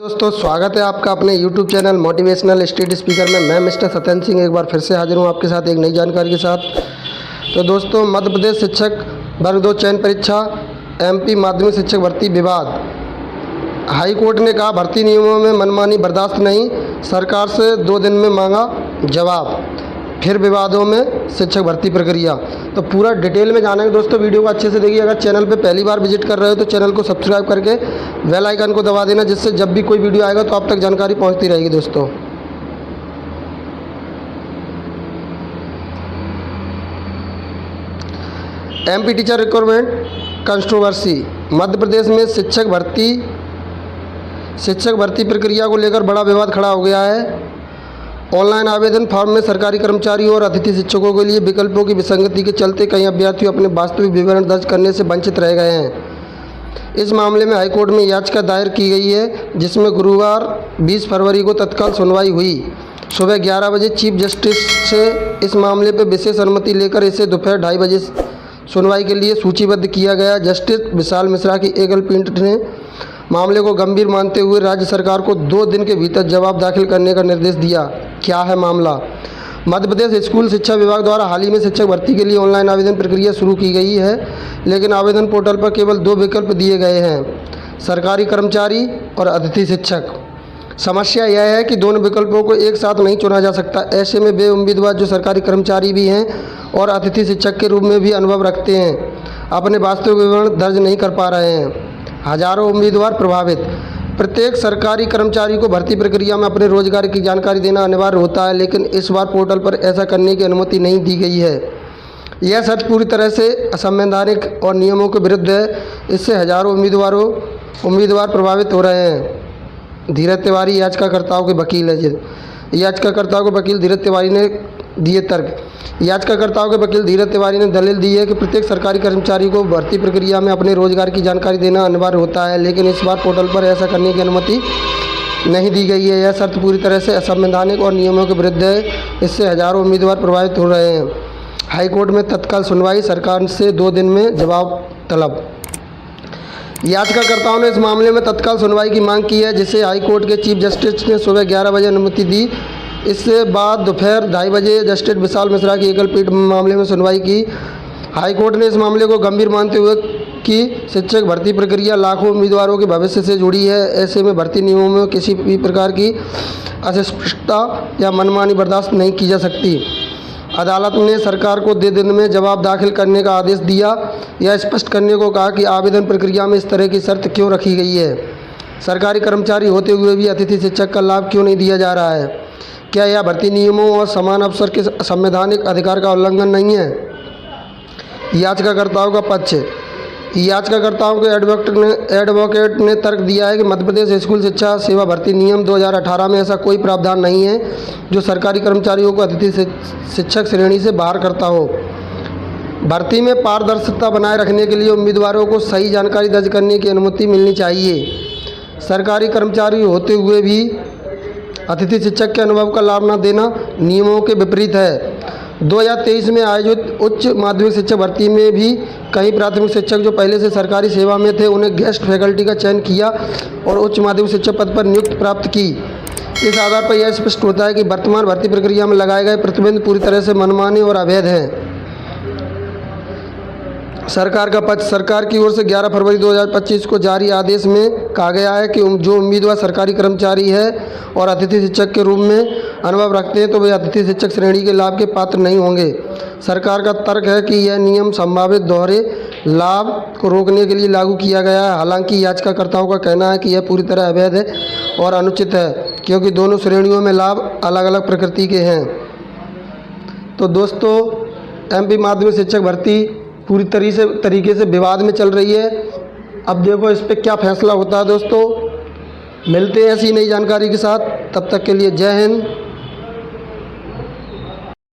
दोस्तों, स्वागत है आपका अपने YouTube channel motivational state speaker में। मैं मिस्टर सत्यन सिंह एक बार फिर से हाजिर हूँ आपके साथ एक नई जानकारी के साथ। तो दोस्तों, मध्य प्रदेश शिक्षक वर्ग 2 चयन परीक्षा MP माध्यमिक शिक्षक भर्ती विवाद। हाई कोर्ट ने कहा भर्ती नियमों में मनमानी बर्दाश्त नहीं, सरकार से 2 दिन में मांगा जवाब। फिर विवादों में शिक्षक भर्ती प्रक्रिया। तो पूरा डिटेल में जानेंगे दोस्तों, वीडियो को अच्छे से देखिए। अगर चैनल पे पहली बार विजिट कर रहे हो तो चैनल को सब्सक्राइब करके बेल आइकन को दबा देना, जिससे जब भी कोई वीडियो आएगा तो आप तक जानकारी पहुंचती रहेगी दोस्तों। MP teacher recruitment controversy. Madhya Pradesh में शिक्षक भर्ती प्रक्रिया को लेकर बड़ा विवाद खड़ा हो गया है। ऑनलाइन आवेदन फॉर्म में सरकारी कर्मचारियों और अतिथि शिक्षकों के लिए विकल्पों की विसंगति के चलते कई अभ्यर्थी अपने वास्तविक विवरण दर्ज करने से वंचित रह गए हैं। इस मामले में हाईकोर्ट में याचिका दायर की गई है, जिसमें गुरुवार 20 फरवरी को तत्काल सुनवाई हुई। सुबह 11 बजे चीफ जस्टिस से इस मामले पर विशेष अनुमति लेकर इसे दोपहर 2:30 बजे सुनवाई के लिए सूचीबद्ध किया गया। जस्टिस विशाल मिश्रा की एकल पीठ ने मामले को गंभीर मानते हुए राज्य सरकार को 2 दिन के भीतर जवाब दाखिल करने का निर्देश दिया। क्या है मामला? मध्य प्रदेश स्कूल शिक्षा विभाग द्वारा हाल ही में शिक्षक भर्ती के लिए ऑनलाइन आवेदन प्रक्रिया शुरू की गई है, लेकिन आवेदन पोर्टल पर केवल 2 विकल्प दिए गए हैं, सरकारी कर्मचारी और अतिथि शिक्षक। समस्या यह है कि दोनों विकल्पों को एक साथ नहीं चुना जा सकता। ऐसे में वे उम्मीदवार जो सरकारी कर्मचारी भी हैं और अतिथि शिक्षक के रूप में भी अनुभव रखते हैं, अपने वास्तविक विवरण दर्ज नहीं कर पा रहे हैं। हजारों उम्मीदवार प्रभावित। प्रत्येक सरकारी कर्मचारी को भर्ती प्रक्रिया में अपने रोजगार की जानकारी देना अनिवार्य होता है, लेकिन इस बार पोर्टल पर ऐसा करने की अनुमति नहीं दी गई है। यह शर्त पूरी तरह से असंवैधानिक और नियमों के विरुद्ध है। इससे हजारों उम्मीदवार प्रभावित हो रहे हैं। धीरज तिवारी याचिकाकर्ताओं के वकील है। याचिकाकर्ताओं के वकील धीरज तिवारी ने दिए तर्क। याचिकाकर्ताओं के वकील धीरज तिवारी ने दलील दी है कि प्रत्येक सरकारी कर्मचारी को भर्ती प्रक्रिया में अपने रोजगार की जानकारी देना अनिवार्य होता है, लेकिन इस बार पोर्टल पर ऐसा करने की अनुमति नहीं दी गई है। यह शर्त पूरी तरह से असंवैधानिक और नियमों के विरुद्ध है। इससे हजारों उम्मीदवार प्रभावित हो रहे हैं। हाईकोर्ट में तत्काल सुनवाई, सरकार से 2 दिन में जवाब तलब। याचिकाकर्ताओं ने इस मामले में तत्काल सुनवाई की मांग की है, जिसे हाईकोर्ट के चीफ जस्टिस ने सुबह 11 बजे अनुमति दी। इसके बाद दोपहर 2:30 बजे जस्टिस विशाल मिश्रा की एकल पीठ मामले में सुनवाई की। हाईकोर्ट ने इस मामले को गंभीर मानते हुए कि शिक्षक भर्ती प्रक्रिया लाखों उम्मीदवारों के भविष्य से जुड़ी है। ऐसे में भर्ती नियमों में किसी भी प्रकार की अस्पष्टता या मनमानी बर्दाश्त नहीं की जा सकती। अदालत ने सरकार को 2 दिन में जवाब दाखिल करने का आदेश दिया। यह स्पष्ट करने को कहा कि आवेदन प्रक्रिया में इस तरह की शर्त क्यों रखी गई है। सरकारी कर्मचारी होते हुए भी अतिथि शिक्षक का लाभ क्यों नहीं दिया जा रहा है? क्या यह भर्ती नियमों और समान अवसर के संवैधानिक अधिकार का उल्लंघन नहीं है? याचिकाकर्ताओं का पक्ष। याचिकाकर्ताओं के एडवोकेट ने तर्क दिया है कि मध्य प्रदेश स्कूल शिक्षा सेवा भर्ती नियम 2018 में ऐसा कोई प्रावधान नहीं है जो सरकारी कर्मचारियों को अतिथि शिक्षक श्रेणी से बाहर करता हो। भर्ती में पारदर्शिता बनाए रखने के लिए उम्मीदवारों को सही जानकारी दर्ज करने की अनुमति मिलनी चाहिए। सरकारी कर्मचारी होते हुए भी अतिथि शिक्षक के अनुभव का लाभ न देना नियमों के विपरीत है। 2023 में आयोजित उच्च माध्यमिक शिक्षक भर्ती में भी कई प्राथमिक शिक्षक जो पहले से सरकारी सेवा में थे, उन्हें गेस्ट फैकल्टी का चयन किया और उच्च माध्यमिक शिक्षक पद पर नियुक्ति प्राप्त की। इस आधार पर यह स्पष्ट होता है कि वर्तमान भर्ती प्रक्रिया में लगाए गए प्रतिबंध पूरी तरह से मनमाने और अवैध हैं। सरकार का पक्ष। सरकार की ओर से 11 फरवरी 2025 को जारी आदेश में कहा गया है कि जो उम्मीदवार सरकारी कर्मचारी है और अतिथि शिक्षक के रूप में अनुभव रखते हैं तो वे अतिथि शिक्षक श्रेणी के लाभ के पात्र नहीं होंगे। सरकार का तर्क है कि यह नियम संभावित दोहरे लाभ को रोकने के लिए लागू किया गया है। हालांकि याचिकाकर्ताओं का कहना है कि यह पूरी तरह अवैध है और अनुचित है, क्योंकि दोनों श्रेणियों में लाभ अलग अलग प्रकृति के हैं। तो दोस्तों, MP माध्यमिक शिक्षक भर्ती पूरी तरीके से विवाद में चल रही है। अब देखो इस पर क्या फैसला होता है दोस्तों। मिलते हैं ऐसी नई जानकारी के साथ, तब तक के लिए जय हिंद।